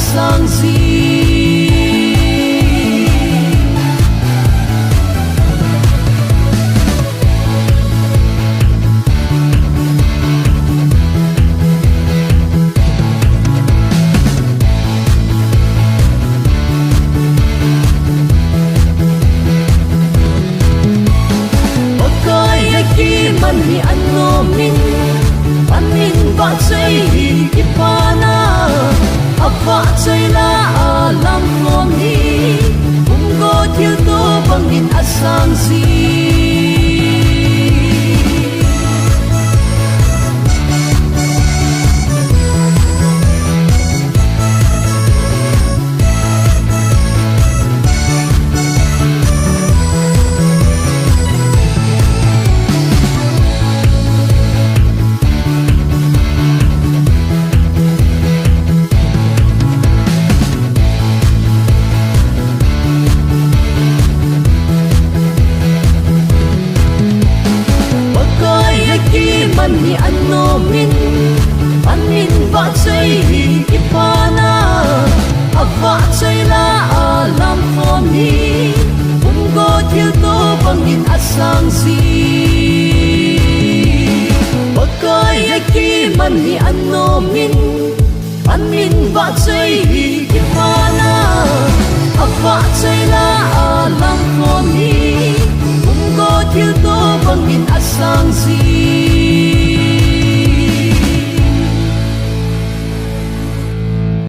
asang zi man hi anno min panin ba chei hi ipana apa chei la alam nom hi go thil to bangin asang zi man hi anno min panin ba chei hi ipana ava chei la alam khom hi go thil to bangin asang zi bakai ki man hi anno min panin ba chei hi ipana ava chei la alam khom hi go thil to bangin asang zi